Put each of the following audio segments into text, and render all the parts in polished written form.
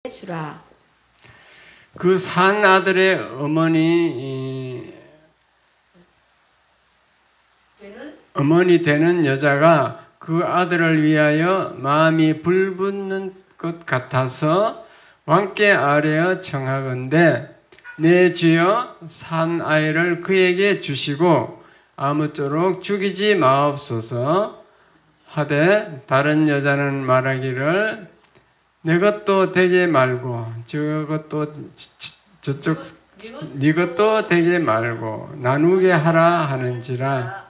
주라. 그 산 아들의 어머니 되는 여자가 그 아들을 위하여 마음이 불붙는 것 같아서 왕께 아뢰어 청하건대 내 주여 산 아이를 그에게 주시고 아무쪼록 죽이지 마옵소서 하되 다른 여자는 말하기를 내 것도 되게 말고 저것도 저쪽 네 것도 되게 말고 나누게 하라 하는지라.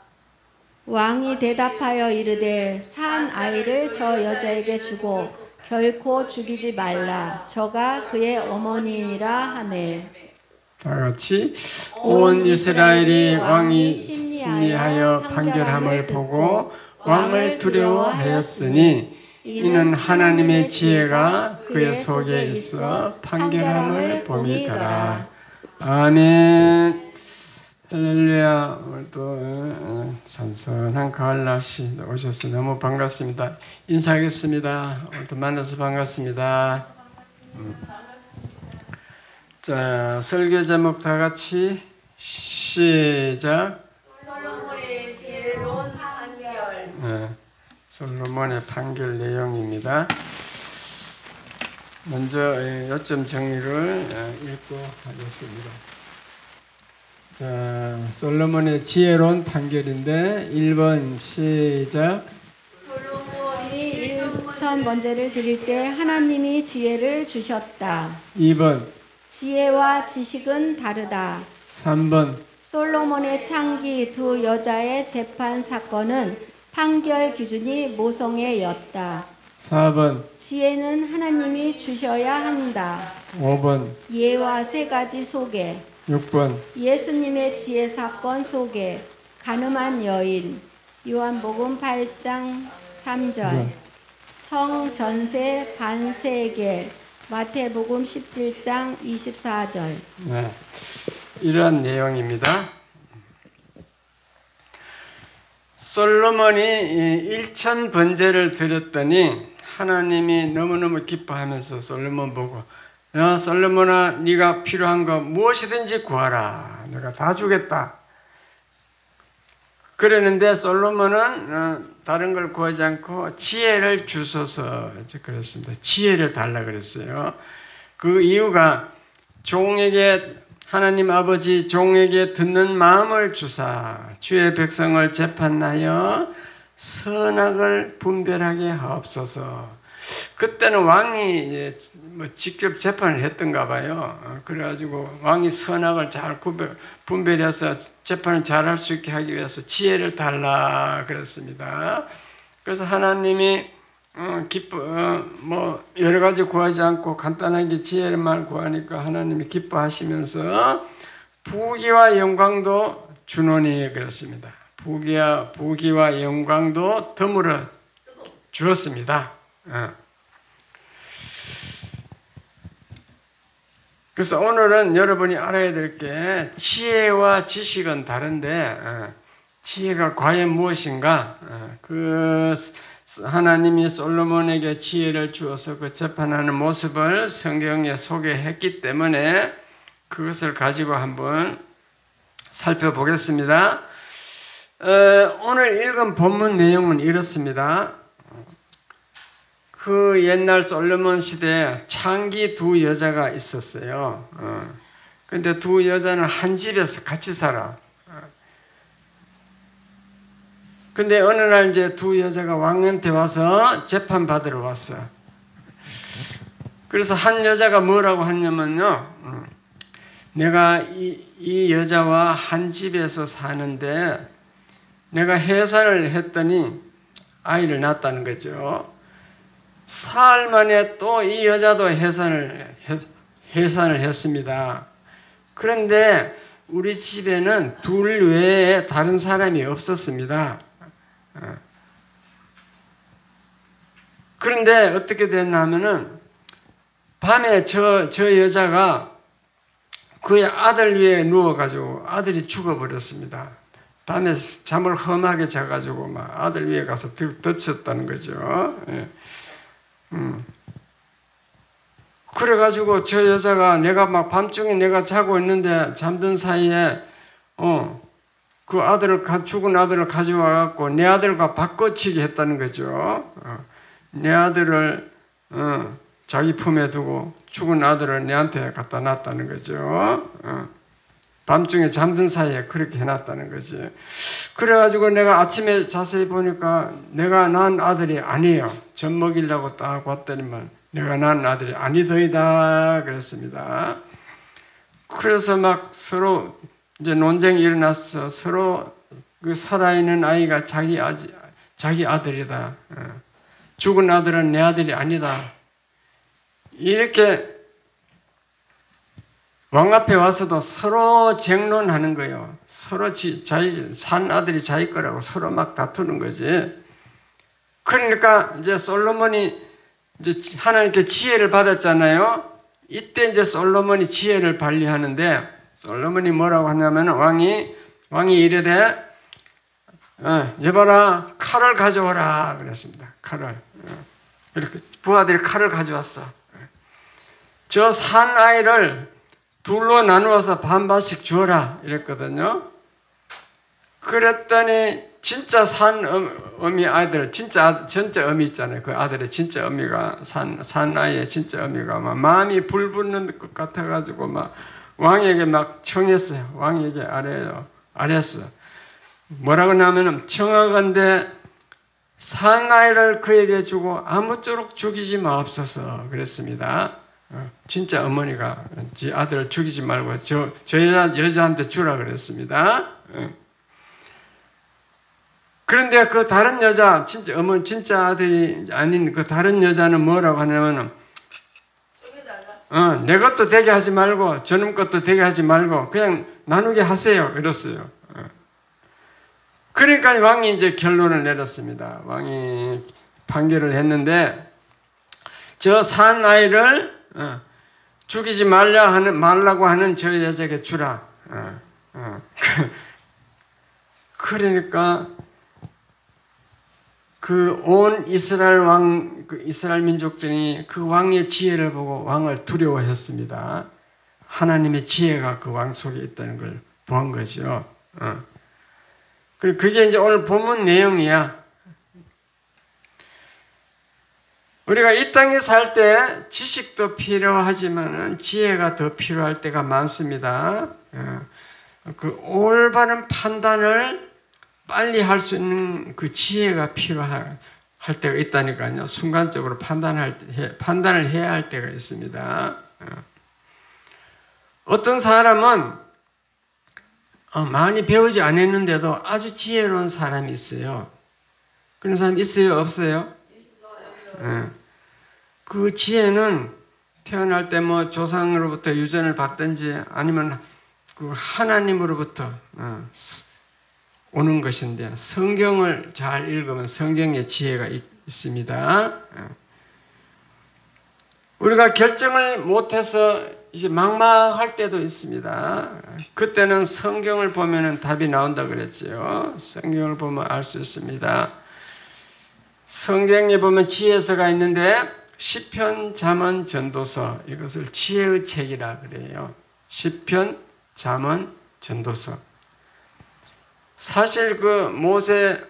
왕이 대답하여 이르되 산 아이를 저 여자에게 주고 결코 죽이지 말라. 저가 그의 어머니이니라 하매. 다 같이 온 이스라엘이 왕이 심리하여 판결함을 보고 왕을 두려워하였으니 이는 하나님의 지혜가 그의 속에 있어 판결함을 봄이더라. 아멘. 할렐루야. 오늘도 선선한 가을 날씨 오셔서 너무 반갑습니다. 인사하겠습니다. 오늘도 만나서 반갑습니다. 자, 설교 제목 다 같이 시작. 솔로몬의 지혜로운 판결. 솔로몬의 판결 내용입니다. 먼저 요점 정리를 읽고 하겠습니다. 자, 솔로몬의 지혜로운 판결인데 1번 시작. 솔로몬이 1천 번제를 드릴 때 하나님이 지혜를 주셨다. 2번. 지혜와 지식은 다르다. 3번. 솔로몬의 창기 두 여자의 재판 사건은 판결 기준이 모성애였다. 4번. 지혜는 하나님이 주셔야 한다. 5번. 예와 세 가지 소개. 6번. 예수님의 지혜 사건 소개. 가늠한 여인. 요한복음 8장 3절. 성전세 반세겔. 마태복음 17장 24절. 네, 이러한 내용입니다. 솔로몬이 1천 번제를 드렸더니 하나님이 너무너무 기뻐하면서 솔로몬 보고 야 솔로몬아 네가 필요한 거 무엇이든지 구하라. 내가 다 주겠다. 그랬는데 솔로몬은 다른 걸 구하지 않고 지혜를 주소서 그랬습니다. 지혜를 달라 그랬어요. 그 이유가 종에게 하나님 아버지 종에게 듣는 마음을 주사 주의 백성을 재판하여 선악을 분별하게 하옵소서. 그때는 왕이 직접 재판을 했던가 봐요. 그래가지고 왕이 선악을 잘 분별해서 재판을 잘할 수 있게 하기 위해서 지혜를 달라 그랬습니다. 그래서 하나님이 여러 가지 구하지 않고 간단하게 지혜만 구하니까 하나님이 기뻐하시면서 부귀와 영광도 주노니 그랬습니다. 부귀와 영광도 덤으로 주었습니다. 그래서 오늘은 여러분이 알아야 될 게 지혜와 지식은 다른데 지혜가 과연 무엇인가? 그 하나님이 솔로몬에게 지혜를 주어서 그 재판하는 모습을 성경에 소개했기 때문에 그것을 가지고 한번 살펴보겠습니다. 오늘 읽은 본문 내용은 이렇습니다. 그 옛날 솔로몬 시대에 창기 두 여자가 있었어요. 근데 두 여자는 한 집에서 같이 살아. 근데 어느 날 이제 두 여자가 왕한테 와서 재판 받으러 왔어. 그래서 한 여자가 뭐라고 하냐면요. 내가 이 여자와 한 집에서 사는데 내가 해산을 했더니 아이를 낳았다는 거죠. 사흘 만에 또 이 여자도 해산을 했습니다. 그런데 우리 집에는 둘 외에 다른 사람이 없었습니다. 그런데 어떻게 됐냐면은 밤에 저 여자가 그의 아들 위에 누워가지고 아들이 죽어버렸습니다. 밤에 잠을 험하게 자가지고 막 아들 위에 가서 덮쳤다는 거죠. 그래가지고 저 여자가 내가 막 밤중에 내가 자고 있는데 잠든 사이에 그 아들을 죽은 아들을 가져와갖고 내 아들과 바꿔치기 했다는 거죠. 내 아들을 자기 품에 두고 죽은 아들을 내한테 갖다 놨다는 거죠. 밤중에 잠든 사이에 그렇게 해놨다는 거지. 그래가지고 내가 아침에 자세히 보니까 내가 낳은 아들이 아니에요. 젖 먹이려고 딱 봤더니만 내가 낳은 아들이 아니더이다 그랬습니다. 그래서 막 서로 이제 논쟁이 일어났어. 서로 그 살아있는 아이가 자기 아들이다. 죽은 아들은 내 아들이 아니다. 이렇게 왕 앞에 와서도 서로 쟁론하는 거예요. 서로 자기 산 아들이 자기 거라고 서로 막 다투는 거지. 그러니까 이제 솔로몬이 이제 하나님께 지혜를 받았잖아요. 이때 이제 솔로몬이 지혜를 발휘하는데 솔로몬이 뭐라고 하냐면 왕이 이르되 여봐라 칼을 가져오라 그랬습니다. 칼을. 이렇게 부하들이 칼을 가져왔어. 저 산 아이를 둘로 나누어서 반반씩 주어라 이랬거든요. 그랬더니 진짜 산 어미 아이들 진짜 어미 있잖아요. 그 아들의 진짜 어미가 산 아이의 진짜 어미가 막 마음이 불붙는 것 같아가지고 막 왕에게 막 청했어요. 왕에게 아뢰었어. 뭐라고 하냐면 청하건대 산 아이를 그에게 주고 아무쪼록 죽이지 마옵소서 그랬습니다. 진짜 어머니가 지 아들을 죽이지 말고 저 여자한테 주라 그랬습니다. 그런데 그 다른 여자 진짜 아들이 아닌 그 다른 여자는 뭐라고 하냐면 내 것도 되게 하지 말고 저놈 것도 되게 하지 말고 그냥 나누게 하세요 이랬어요. 그러니까 왕이 이제 결론을 내렸습니다. 왕이 판결을 했는데 저 산 아이를 죽이지 말라고 하는 저 여자에게 주라. 그러니까 그 온 이스라엘 민족들이 그 왕의 지혜를 보고 왕을 두려워했습니다. 하나님의 지혜가 그 왕 속에 있다는 걸 본 거죠. 그리고 그게 이제 오늘 본문 내용이야. 우리가 이 땅에 살 때 지식도 필요하지만 지혜가 더 필요할 때가 많습니다. 그 올바른 판단을 빨리 할 수 있는 그 지혜가 필요할 때가 있다니까요. 순간적으로 판단을 해야 할 때가 있습니다. 어떤 사람은 많이 배우지 않았는데도 아주 지혜로운 사람이 있어요. 그런 사람 있어요? 없어요? 있어요. 그 지혜는 태어날 때 뭐 조상으로부터 유전을 받든지 아니면 그 하나님으로부터 오는 것인데 성경을 잘 읽으면 성경의 지혜가 있습니다. 우리가 결정을 못해서 이제 막막할 때도 있습니다. 그때는 성경을 보면 답이 나온다 그랬죠. 성경을 보면 알 수 있습니다. 성경에 보면 지혜서가 있는데 시편, 잠언, 전도서 이것을 지혜의 책이라 그래요. 시편, 잠언, 전도서. 사실 그 모세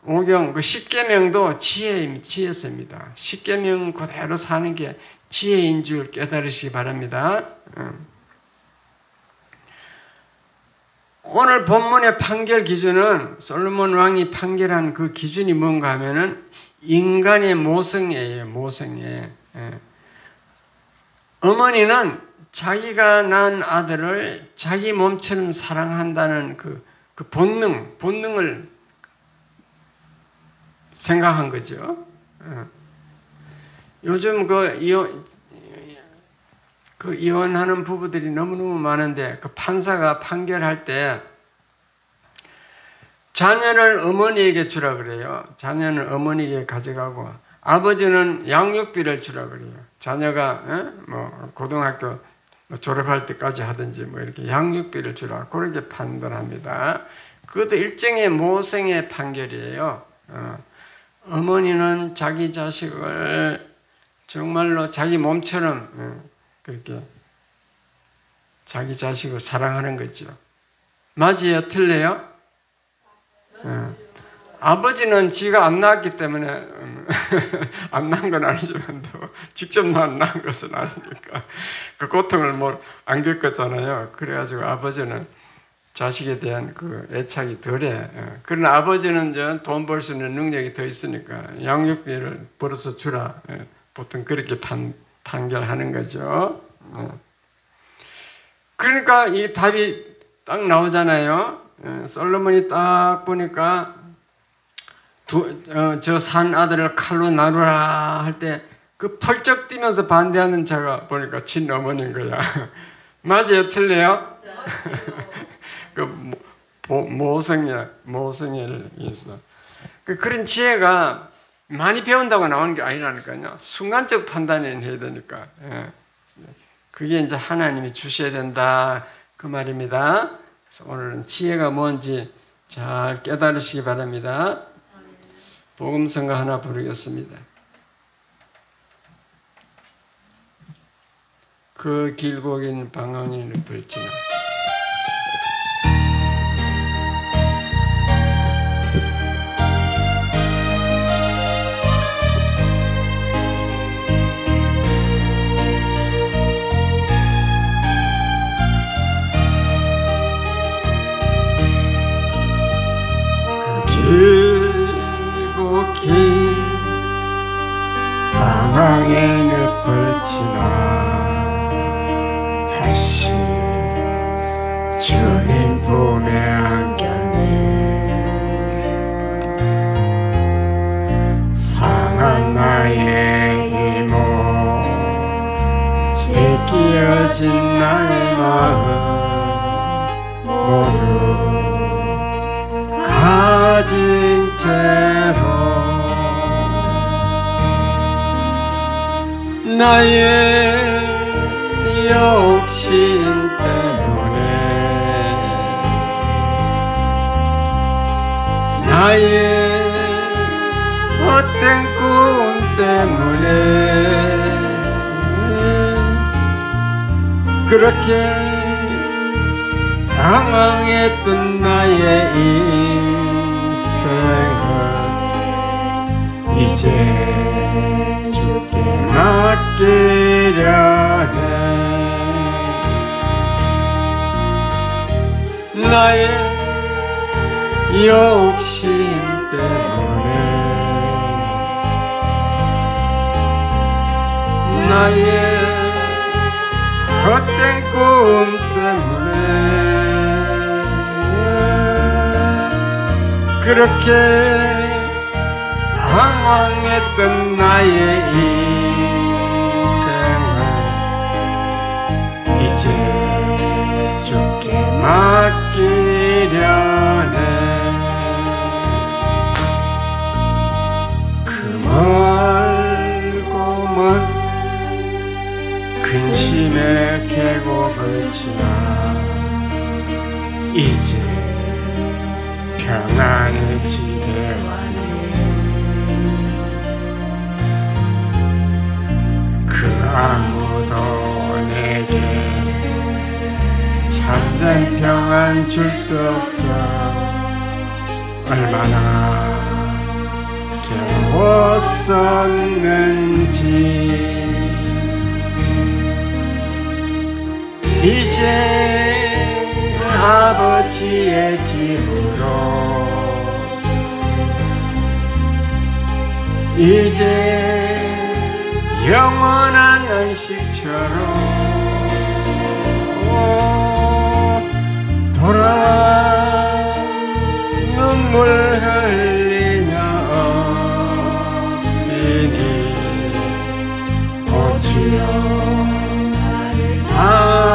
오경 그 십계명도 지혜서입니다. 십계명 그대로 사는 게 지혜인 줄 깨달으시기 바랍니다. 오늘 본문의 판결 기준은 솔로몬 왕이 판결한 그 기준이 뭔가 하면은 인간의 모성애예요. 모성애. 어머니는 자기가 낳은 아들을 자기 몸처럼 사랑한다는 그 본능을 생각한 거죠. 요즘 이혼하는 부부들이 너무너무 많은데 그 판사가 판결할 때 자녀를 어머니에게 주라 그래요. 자녀는 어머니에게 가져가고 아버지는 양육비를 주라 그래요. 자녀가 뭐 고등학교 졸업할 때까지 하든지 뭐 이렇게 양육비를 주라 그렇게 판단합니다. 그것도 일종의 모성의 판결이에요. 어머니는 자기 자식을 정말로 자기 몸처럼 그렇게 자기 자식을 사랑하는 거죠. 맞아요? 틀려요? 아버지는 지가 안 낳았기 때문에 안 낳은 건 아니지만 직접 안 낳은 것은 아니니까 그 고통을 뭐 안 겪었잖아요. 그래가지고 아버지는 자식에 대한 그 애착이 덜해. 그러나 아버지는 돈 벌 수 있는 능력이 더 있으니까 양육비를 벌어서 주라. 보통 그렇게 판결하는 거죠. 그러니까 이 답이 딱 나오잖아요. 솔로몬이 딱 보니까 저 산 아들을 칼로 나누라 할 때 그 펄쩍 뛰면서 반대하는 자가 보니까 친어머니인 거야. 맞아요? 틀려요? 그 모성애를 위해서. 그런 지혜가 많이 배운다고 나오는 게 아니라니까요. 순간적 판단을 해야 되니까. 그게 이제 하나님이 주셔야 된다. 그 말입니다. 그래서 오늘은 지혜가 뭔지 잘 깨달으시기 바랍니다. 복음성가 하나 부르겠습니다. 그 길고 긴 방황의 늪을 지나 길고 긴 방황의 늪을 지나 다시 주님 품에 안겼네. 상한 나의 힘으로 제끼어진 나의 마음 모두 가진 채로 나의 욕심 때문에 나의 헛된 꿈 때문에 그렇게 당황했던 나의 인생을 이제 주께 맡기려네. 나의 욕심 때문에 나의 헛된 꿈 때문에 그렇게 방황했던 나의 인생을 이제 주께 맡기려네. 그 멀고 먼 근심의 계곡을 지나 이제 평안의 집에 왔네. 그 아무도 내게 참된 평안 줄 수 없어 얼마나 괴로웠었는지. 이제 아버지의 집으로 이제 영원한 안식처럼 돌아와 눈물 흘리며 이니 오 주여 나를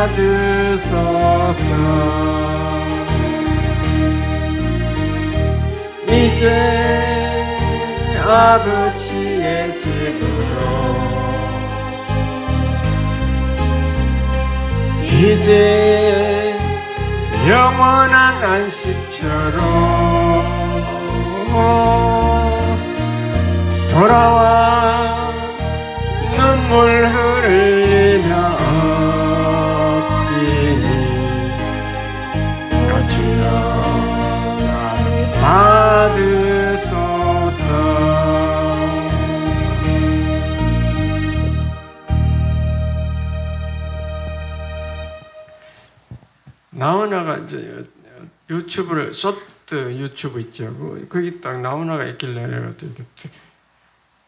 받으소서. 이제 아버지의 집으로 이제 영원한 안식처럼 돌아와 눈물 흘리며 엎드리니 주여 나를 받으소서. 나훈아가 이제 유튜브를 쇼트 유튜브 있죠. 거기 딱 나훈아가 있길래 내가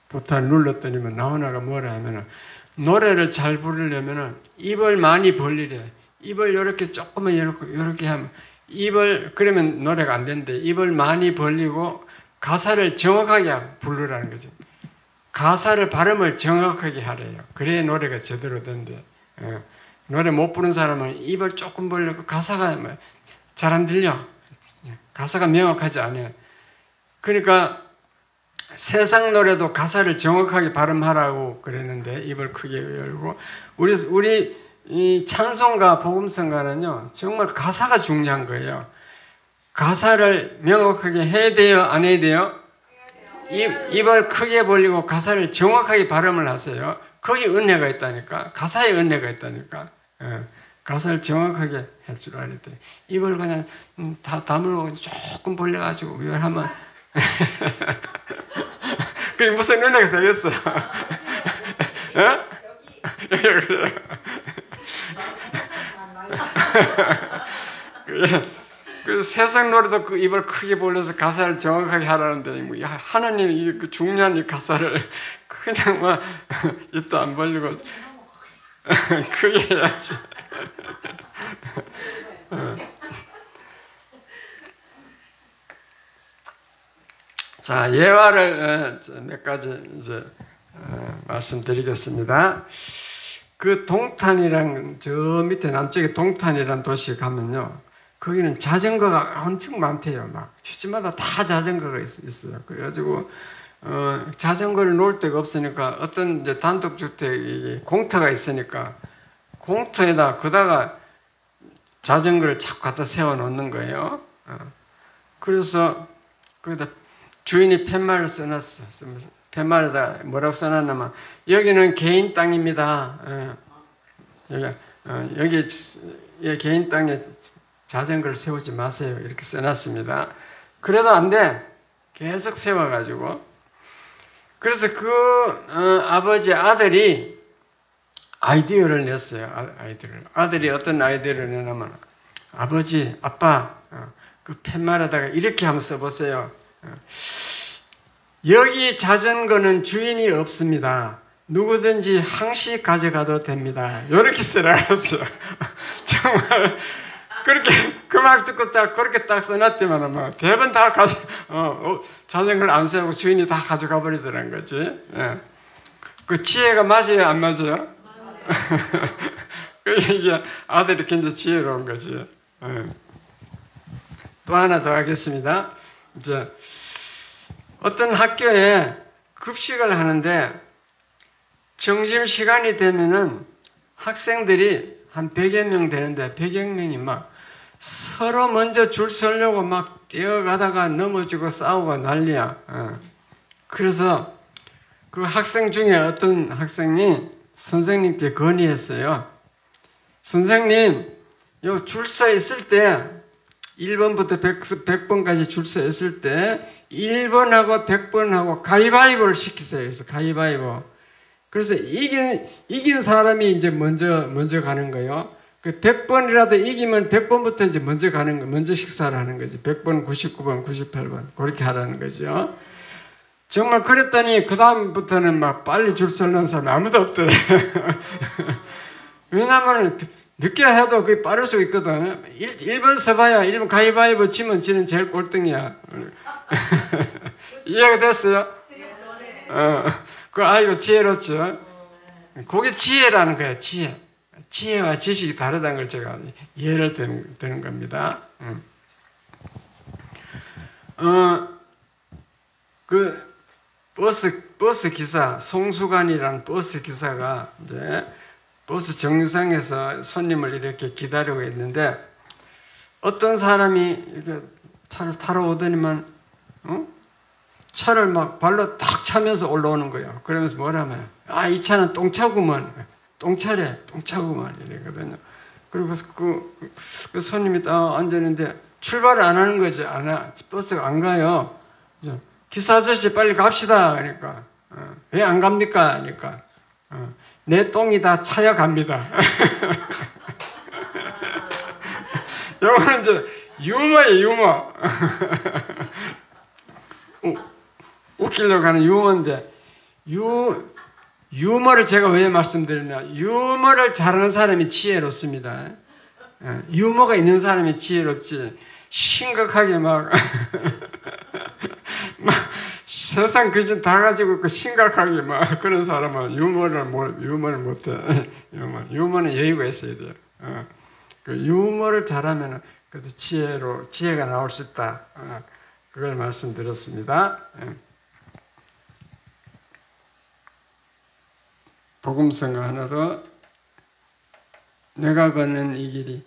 보탄 눌렀더니만 나훈아가 뭐라 하면은 노래를 잘 부르려면은 입을 많이 벌리래. 입을 이렇게 조금만 이렇게 하면 입을 그러면 노래가 안 되는데 입을 많이 벌리고 가사를 정확하게 부르라는 거지. 가사를 발음을 정확하게 하래요. 그래야 노래가 제대로 된대. 노래 못 부르는 사람은 입을 조금 벌리고 가사가 잘 안 들려. 가사가 명확하지 않아요. 그러니까 세상 노래도 가사를 정확하게 발음하라고 그랬는데 입을 크게 열고 우리 이 찬송가 복음성가는요 정말 가사가 중요한 거예요. 가사를 명확하게 해야 돼요, 안 해야 돼요? 입을 크게 벌리고 가사를 정확하게 발음을 하세요. 거기 은혜가 있다니까. 가사에 은혜가 있다니까. 가사를 정확하게 할 줄 알아야 돼. 입을 그냥 다 다물고 조금 벌려가지고 이걸 하면 그게 무슨 은혜가 되겠어? 그 세상 노래도 그 입을 크게 벌려서 가사를 정확하게 하라는데 뭐 하나님이 그 중요한 이 가사를 그냥 막 입도 안 벌리고 크게 해야지. 자, 예화를 몇 가지 이제 말씀드리겠습니다. 그 동탄이랑 저 밑에 남쪽에 동탄이라는 도시 가면요, 거기는 자전거가 엄청 많대요. 막 집집마다 다 자전거가 있어요. 그래가지고 자전거를 놓을 데가 없으니까 어떤 이제 단독주택이 공터가 있으니까 공터에다 그다가 자전거를 자꾸 갖다 세워 놓는 거예요. 그래서 거기다 주인이 팻말을 써놨어. 팻말에다 뭐라고 써놨냐면 여기는 개인 땅입니다. 여기 개인 땅에 자전거를 세우지 마세요. 이렇게 써놨습니다. 그래도 안 돼. 계속 세워가지고. 그래서 아버지 아들이 아이디어를 냈어요. 아들이 어떤 아이디어를 내냐면 아버지, 아빠, 그 팻말에다가 이렇게 한번 써보세요. 여기 자전거는 주인이 없습니다. 누구든지 항시 가져가도 됩니다. 이렇게 쓰라고 했어요. 정말 그렇게 그 말 듣고 딱 그렇게 딱 써놨더만 뭐 대부분 다 자전거를 안 세우고 주인이 다 가져가 버리더란 거지. 예. 그 지혜가 맞아요, 안 맞아요? 이게 아들이 굉장히 지혜로운 거지. 예. 또 하나 더 하겠습니다. 이제 어떤 학교에 급식을 하는데 점심시간이 되면은 학생들이 한 100여 명 되는데 100여 명이 막 서로 먼저 줄 서려고 막 뛰어가다가 넘어지고 싸우고 난리야. 그래서 그 학생 중에 어떤 학생이 선생님께 건의했어요. 선생님, 요 줄 서 있을 때 1번부터 100번까지 줄 서 있을 때 1번하고 100번하고 가위바위보를 시키세요. 그래서 가위바위보. 그래서 이긴 사람이 이제 먼저 가는 거예요. 그 100번이라도 이기면 100번부터 이제 먼저 가는 거, 먼저 식사를 하는 거지. 100번, 99번, 98번 그렇게 하라는 거죠. 정말 그랬더니 그 다음부터는 막 빨리 줄 서는 사람이 아무도 없더래. 왜냐하면 늦게 해도 그게 빠를 수 있거든. 1번 서봐야 1번 가위바위보 치면 지는 제일 꼴등이야. 이해가 됐어요? 그 아이고 지혜롭죠. 그게 지혜라는 거야. 지혜와 지식이 다르다는 걸 제가 예를 드는 겁니다. 그 버스 기사 송수관이라는 버스 기사가 이제 버스 정류장에서 손님을 이렇게 기다리고 있는데 어떤 사람이 이렇게 차를 타러 오더니만 차를 막 발로 탁 차면서 올라오는 거예요. 그러면서 뭐라면 이 차는 똥차구먼, 똥차래, 똥차구먼 이러거든요. 그리고 그 손님이 딱 앉았는데 출발을 안 하는 거지. 버스가 안 가요. 그래서 기사 아저씨 빨리 갑시다. 그러니까 왜 안 갑니까? 그러니까 내 똥이 다 차야 갑니다. 이거는 이제 유머예요, 유머. 웃기려고 하는 유머인데 유머를 제가 왜 말씀드리냐? 유머를 잘하는 사람이 지혜롭습니다. 유머가 있는 사람이 지혜롭지. 심각하게 막 세상 귀신 다 가지고 있고 심각하게 막 그런 사람은 유머를 못해. 유머는 여유가 있어야 돼요. 그 유머를 잘하면 그래도 지혜가 나올 수 있다. 그걸 말씀드렸습니다. 복음성 하나 더. 내가 걷는 이 길이.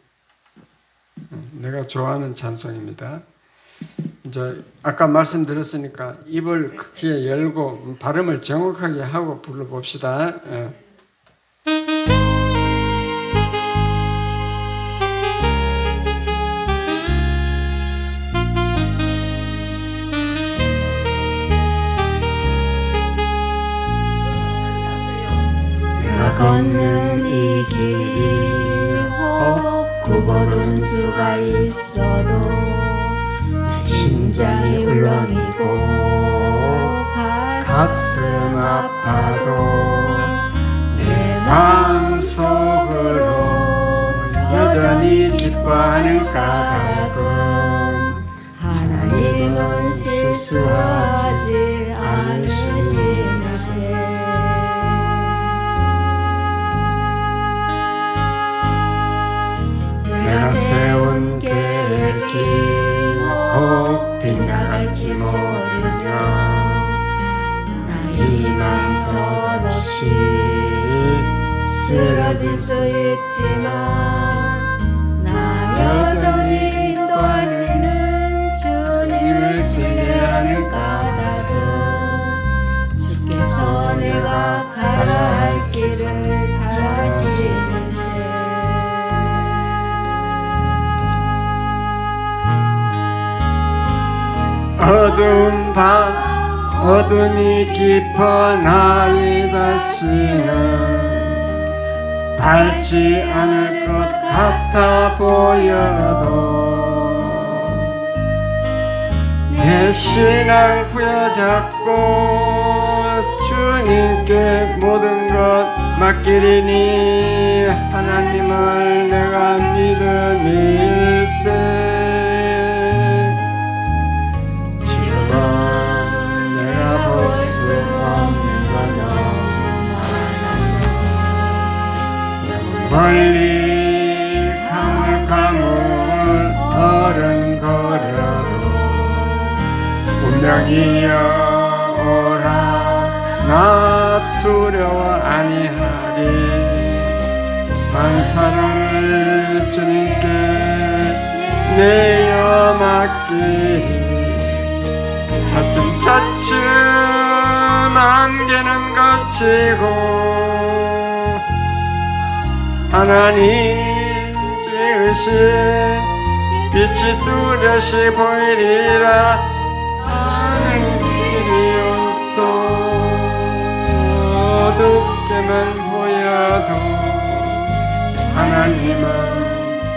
내가 좋아하는 찬송입니다. 이제 아까 말씀드렸으니까 입을 크게 열고 발음을 정확하게 하고 불러봅시다. 내가 걷는 이 길이 굽어도는 수가 있어도 내 심장이 울렁이고 가슴 아파도 내 마음속으로 여전히 기뻐하는 까닭은 하나님은 실수하지 않으시면서 내가 세운 계획이 혹 빗나갈지 모르며 나의 맘 덧없이 쓰러질 수 있지만 나 여전히 인도하시는 주님을 신뢰하는 까닭은 주께서 내가 가야 할 길을 잘 아시면서 어두운 밤 어둠이 깊어 날이 다시는 닳지 않을 것 같아 보여도 내 신앙 부여잡고 주님께 모든 것 맡기리니 하나님을 내가 믿음일세. 볼 수 없는 건 너무 많아서 멀리 가물가물 어른거려도 분명히여 오라 나 두려워 아니하리. 만사를 주님께 내어 맡기리. 차츰차츰 안개는 걷히고 하나님 지으신 빛이 뚜렷이 보이리라. 하는 길이 온도 어둡게만 보여도 하나님은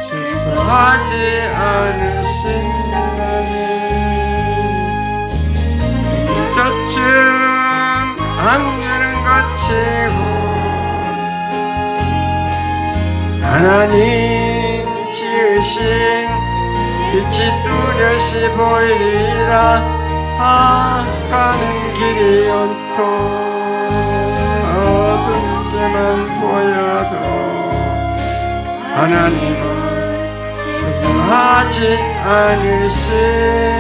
실수하지 않으신다니. 차츰 안개는 걷히고 하나님 지으신 빛이 뚜렷이 보이리라. 가는 길이 온통 어둡게만 보여도 하나님은 실수하지 않으시네.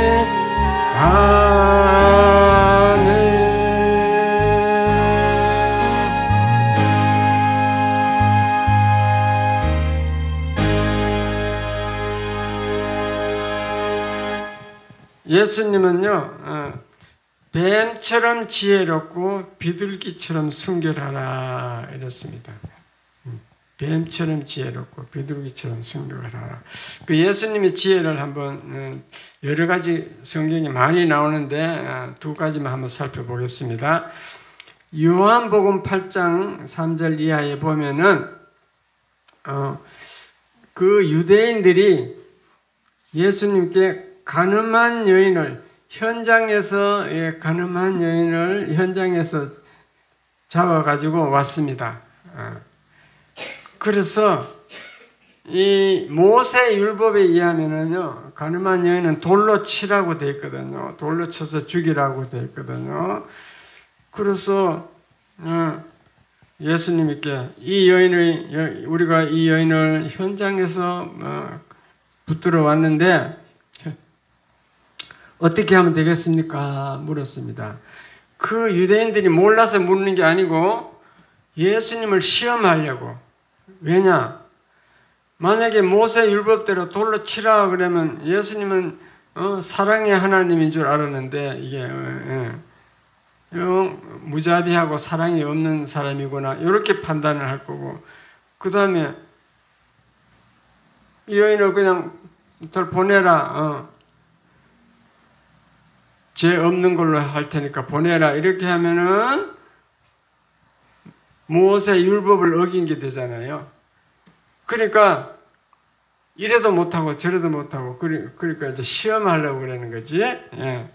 예수님은요 뱀처럼 지혜롭고 비둘기처럼 순결하라 이랬습니다. 뱀처럼 지혜롭고 비둘기처럼 순결하라. 그 예수님의 지혜를 한번 여러 가지 성경에 많이 나오는데 두 가지만 한번 살펴보겠습니다. 요한복음 8장 3절 이하에 보면은 그 유대인들이 예수님께 가늠한 여인을 현장에서 잡아가지고 왔습니다. 그래서 이 모세 율법에 의하면은요, 가늠한 여인은 돌로 치라고 되어 있거든요. 돌로 쳐서 죽이라고 되어 있거든요. 그래서 예수님께 우리가 이 여인을 현장에서 붙들어 왔는데 어떻게 하면 되겠습니까? 물었습니다. 그 유대인들이 몰라서 묻는 게 아니고 예수님을 시험하려고. 왜냐? 만약에 모세 율법대로 돌로 치라 그러면 예수님은 사랑의 하나님인 줄 알았는데 이게 무자비하고 사랑이 없는 사람이구나 이렇게 판단을 할 거고, 그 다음에 이 여인을 그냥 보내라, 죄 없는 걸로 할 테니까 보내라 이렇게 하면은 모세 율법을 어긴 게 되잖아요. 그러니까 이래도 못하고 저래도 못하고 그러니까 이제 시험하려고 그러는 거지. 예.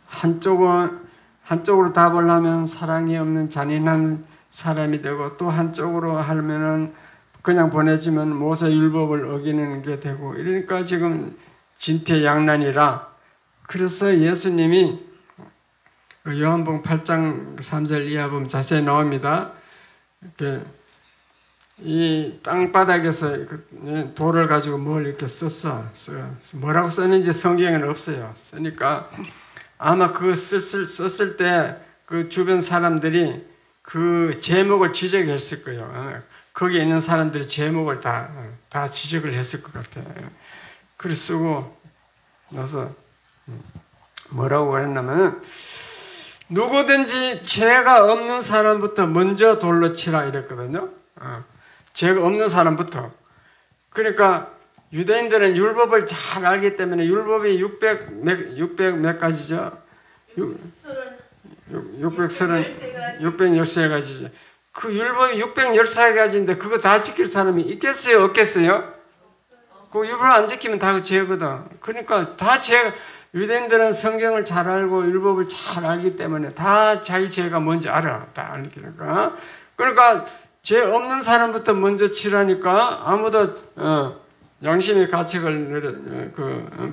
한쪽으로 답을 하면 사랑이 없는 잔인한 사람이 되고, 또 한쪽으로 하면은 그냥 보내주면 모세 율법을 어기는 게 되고, 이러니까 지금 진퇴양난이라. 그래서 예수님이 요한복음 8장 3절 이하 보면 자세히 나옵니다. 이렇게 이 땅바닥에서 돌을 가지고 뭘 이렇게 썼어. 뭐라고 썼는지 성경에는 없어요. 쓰니까 아마 그거 썼을 때 그 주변 사람들이 그 제목을 지적했을 거예요. 거기에 있는 사람들이 제목을 다 지적을 했을 것 같아요. 그래서 쓰고 나서 뭐라고 그랬냐면, 누구든지 죄가 없는 사람부터 먼저 돌로 치라 이랬거든요. 죄가 없는 사람부터. 그러니까 유대인들은 율법을 잘 알기 때문에 율법이 600 몇 가지죠? 613가지죠. 그 율법이 613가지인데 그거 다 지킬 사람이 있겠어요? 없겠어요? 그 율법 안 지키면 다 죄거든. 그러니까 다 죄. 유대인들은 성경을 잘 알고 율법을 잘 알기 때문에 다 자기 죄가 뭔지 알아. 다 알니까. 그러니까 죄 없는 사람부터 먼저 치라니까 아무도 양심의 가책을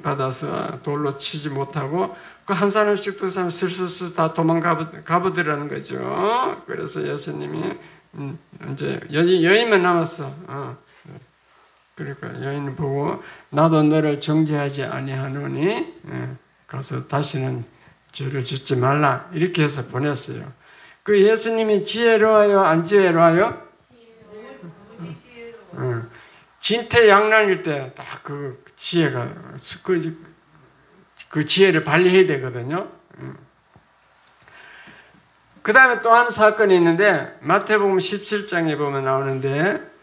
받아서 돌로 치지 못하고 그 한 사람씩 두 사람 슬슬 다 도망가버리라는 거죠. 그래서 예수님이 이제 여인만 남았어. 그러니까 여인을 보고 나도 너를 정죄하지 아니하노니 가서 다시는 죄를 짓지 말라 이렇게 해서 보냈어요. 그 예수님이 지혜로워요, 안 지혜로워요? 진퇴양난일 때 딱 그 지혜가 그 지혜를 발휘해야 되거든요. 그 다음에 또 한 사건이 있는데 마태복음 17장에 보면 나오는데,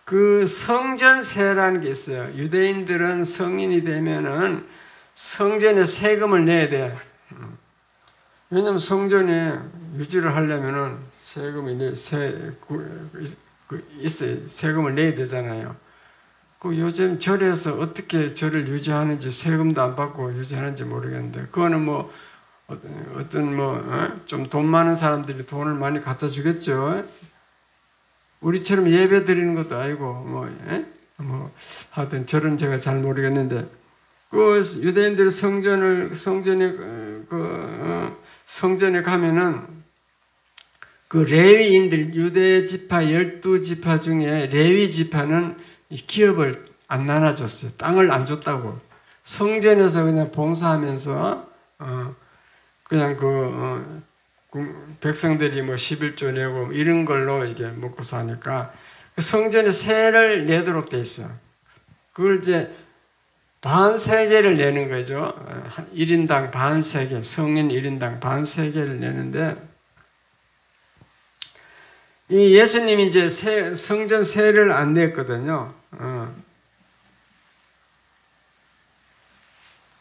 그 성전세라는 게 있어요. 유대인들은 성인이 되면은 성전에 세금을 내야 돼. 왜냐면 성전에 유지를 하려면은 세금이 있어요. 세금을 내야 되잖아요. 그 요즘 절에서 어떻게 절을 유지하는지, 세금도 안 받고 유지하는지 모르겠는데, 그거는 뭐 좀 돈 많은 사람들이 돈을 많이 갖다 주겠죠. 우리처럼 예배 드리는 것도 아니고 하여튼 절은 제가 잘 모르겠는데, 그 유대인들 성전에 가면은 그 레위인들 유대 지파 12지파 중에 레위 지파는 기업을 안 나눠줬어요. 땅을 안 줬다고. 성전에서 그냥 봉사하면서 그냥 백성들이 11조 내고 이런 걸로 이게 먹고 사니까 성전에 세를 내도록 돼 있어. 그걸 이제 반 세계를 내는 거죠. 1인당 반 세계, 성인 1인당 반 세계를 내는데, 이 예수님이 이제 성전 세를 안 냈거든요.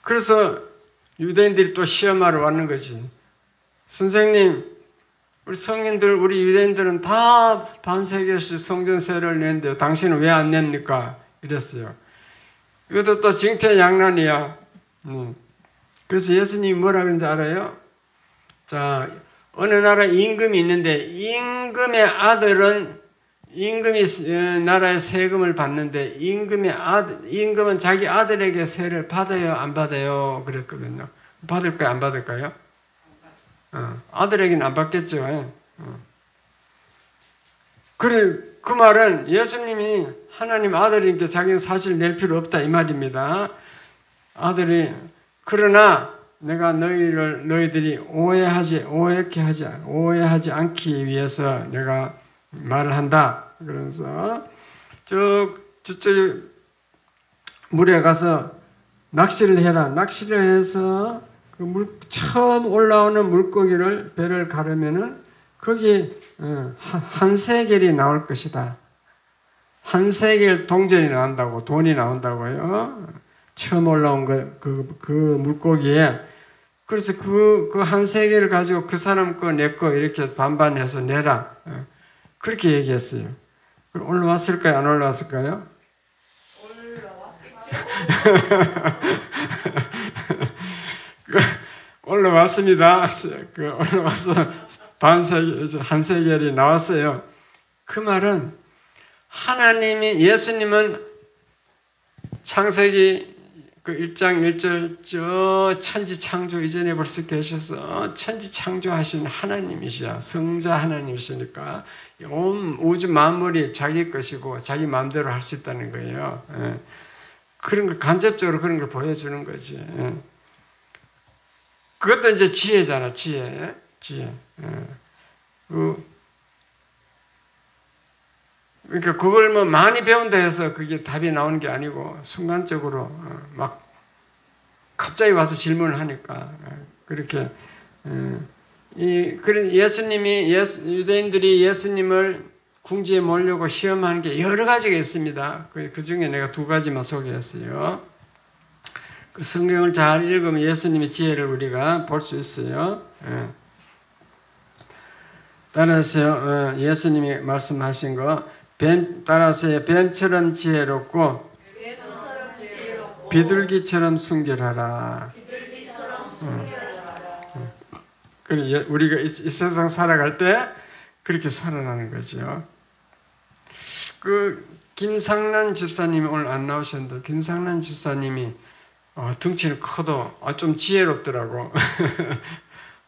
그래서 유대인들이 또 시험하러 왔는 거지. 선생님, 우리 성인들, 우리 유대인들은 다 반세계씩 성전 세를 냈는데 당신은 왜 안 냅니까? 이랬어요. 이것도 또 징태양난이야. 그래서 예수님이 뭐라 그런지 알아요? 자, 어느 나라 임금이 있는데 임금의 아들은 임금이 나라의 세금을 받는데 임금은 자기 아들에게 세를 받아요, 안 받아요? 그랬거든요. 받을까요, 안 받을까요? 아들에게는 안 받겠죠. 그 말은 예수님이 하나님 아들이니까 자기는 사실 낼 필요 없다 이 말입니다. 아들이 그러나 내가 너희들이 오해하지 않기 위해서 내가 말을 한다. 그러면서 저쪽 물에 가서 낚시를 해라. 낚시를 해서 처음 올라오는 물고기를 배를 가르면은 거기 한 세겔이 나올 것이다. 한 세겔 동전이 나온다고, 돈이 나온다고요. 처음 올라온 그 물고기에. 그래서 그 한 세겔을 가지고 그 사람 거, 내 거 이렇게 반반해서 내라. 그렇게 얘기했어요. 올라왔을까요? 안 올라왔을까요? 올라왔습니다. 올라와서 한 세겔이 나왔어요. 그 말은 예수님은 창세기 1장 1절 저 천지 창조 이전에 벌써 계셔서 천지 창조하신 하나님이시야. 성자 하나님이시니까 온 우주 만물이 자기 것이고 자기 마음대로 할 수 있다는 거예요. 그런 걸 간접적으로 그런 걸 보여주는 거지. 그것도 이제 지혜잖아, 지혜. 그러니까 그걸 뭐 많이 배운다 해서 그게 답이 나오는 게 아니고 순간적으로 막 갑자기 와서 질문을 하니까 그렇게 예수님이 유대인들이 예수님을 궁지에 몰려고 시험하는 게 여러 가지가 있습니다. 그 중에 내가 2가지만 소개했어요. 그 성경을 잘 읽으면 예수님의 지혜를 우리가 볼 수 있어요. 따라서 예수님이 말씀하신 거 따라서 뱀처럼 지혜롭고 비둘기처럼 순결하라. 그래 우리가 이 세상 살아갈 때 그렇게 살아나는 거죠. 김상란 집사님이 오늘 안 나오셨는데 김상란 집사님이 덩치는 커도 좀 지혜롭더라고.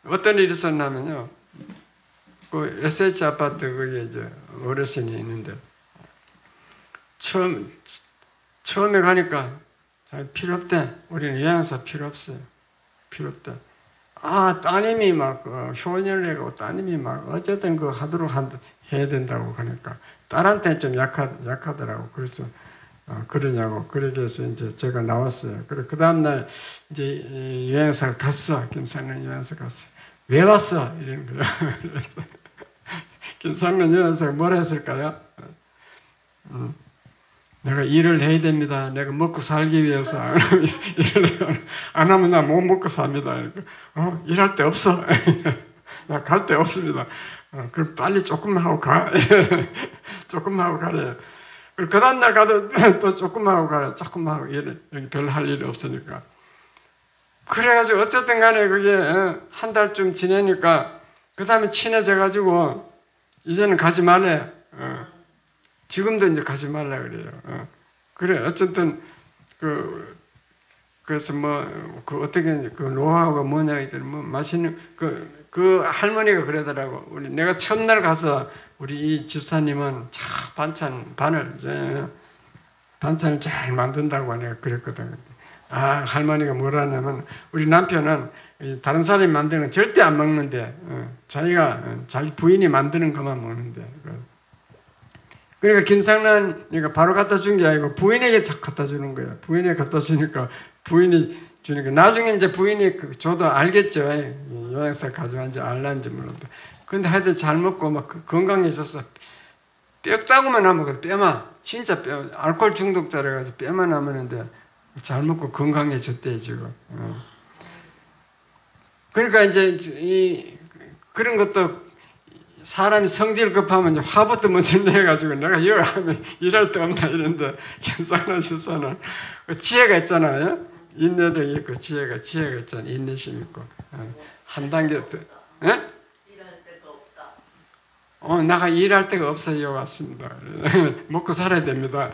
어떤 일이 있었냐면요. 그 SH 아파트 거기에 이제 어르신이 있는데 처음에 가니까 필요 없대. 우리는 요양사 필요 없어요. 필요 없대. 따님이 막 효연을 내고 따님이 막 어쨌든 하도록 해야 된다고 하니까 딸한테는 좀 약하더라고. 그래서 그러냐고. 그렇게 해서 이제 제가 나왔어요. 그 다음날 이제 요양사 갔어. 김상란 요양사 갔어. 왜 왔어? 이러는 거예요. 김상란 요양사가 뭐라 했을까요? 내가 일을 해야 됩니다. 내가 먹고 살기 위해서. 일을 안 하면 나 못 먹고 삽니다. 일할 데 없어. 나 갈 데 없습니다. 그럼 빨리 조금만 하고 가. 조금만 하고 가래. 그 다음날 가도 또 조금만 하고 가래. 조금만 하고 여기 별로 할 일이 없으니까. 그래가지고 어쨌든 간에 그게 한 달쯤 지내니까 그 다음에 친해져가지고 이제는 가지 말래. 지금도 이제 가지 말라 그래요. 그래 어쨌든 그래서 어떻게 노하우가 뭐냐 했더니 맛있는 그 할머니가 그러더라고. 내가 첫날 가서 우리 이 집사님은 반찬을 잘 만든다고 내가 그랬거든. 할머니가 뭐라 하냐면 우리 남편은 다른 사람이 만드는 건 절대 안 먹는데 자기 부인이 만드는 것만 먹는데 그러니까 김상란이가 바로 갖다 준 게 아니고 부인에게 갖다 주는 거예요. 부인에게 갖다 주니까 부인이 주니까 나중에 이제 부인이 저도 알겠죠. 요양사 가져왔는지 알란지 몰라도. 그런데 하여튼 잘 먹고 막 건강해졌어. 뼈 따고만 하면 뼈만 진짜 뼈 알코올 중독자라 가지고 뼈만 하면은데 잘 먹고 건강해졌대 지금. 그러니까 이제 그런 것도 사람이 성질 급하면 이제 화부터 먼저 내가지고 내가 이걸 하면 일할 데 없나 이런데 김상란 집사는 지혜가 있잖아요. 인내도 있고 지혜가 있잖아. 인내심 있고 한 단계 더. 예? 나가 일할 데가 없어요. 왔습니다. 먹고 살아야 됩니다.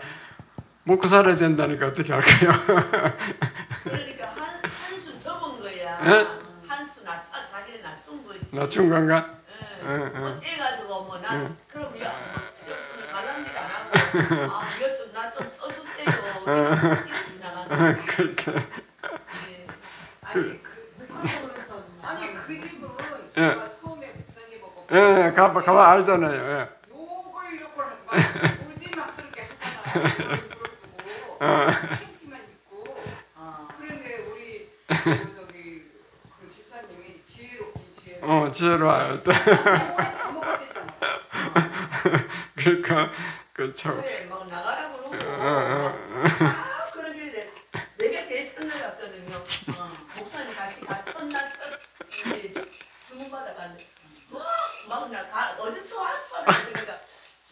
먹고 살아야 된다니까 어떻게 할까요? 그러니까 한수 접은 거야. 에? 한수 자기를 낮춘 거지. 낮춘 건가? 뭐 떼가지고 뭐 난 그럼 옆순이 갈랍니다 안 하고 이것 좀 나 좀 써주세요. 나가는. 그렇게. 아니 그 집은 제가 처음에 목사님 보고 가봐 알잖아요. 욕을 무지막스럽게 하잖아요. 팬티만 입고. 그런데 우리 저기 그 집사님이 지혜롭긴 지혜로워. 지혜로워요. 다 먹었대잖아. 그러니까 참. 그래 막 나가라고 그러고 그러길래 내가 제일 첫날 갔거든요. 목사님 같이 첫날 이제 주문받아 갔는데 막나 어디서 왔어? 그러니까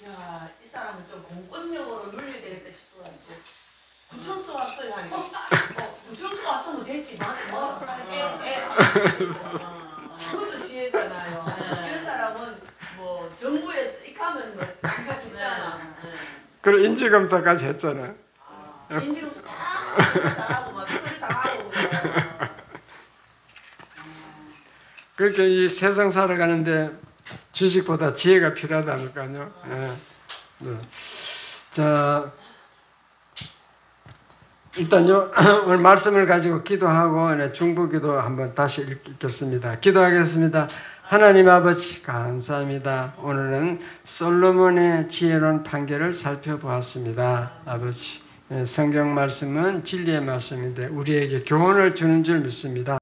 야 이 사람은 좀 공권력으로 눌려야 되겠다 싶어가지고 구청서 왔어요 하니까 구청서 왔으면 됐지 그것도 지혜잖아요. 이런 사람은 뭐 정부에서 익하면 뭐 같이 있잖아. 그래 인지검사까지 했잖아요. 인지검사 다 하고 막 수술 다 하고 그렇게 이 세상 살아가는데 지식보다 지혜가 필요하다니까요. 네. 자, 일단 오늘 말씀을 가지고 기도하고 중보기도 한번 다시 읽겠습니다. 기도하겠습니다. 하나님 아버지 감사합니다. 오늘은 솔로몬의 지혜로운 판결을 살펴보았습니다. 아버지 성경 말씀은 진리의 말씀인데 우리에게 교훈을 주는 줄 믿습니다.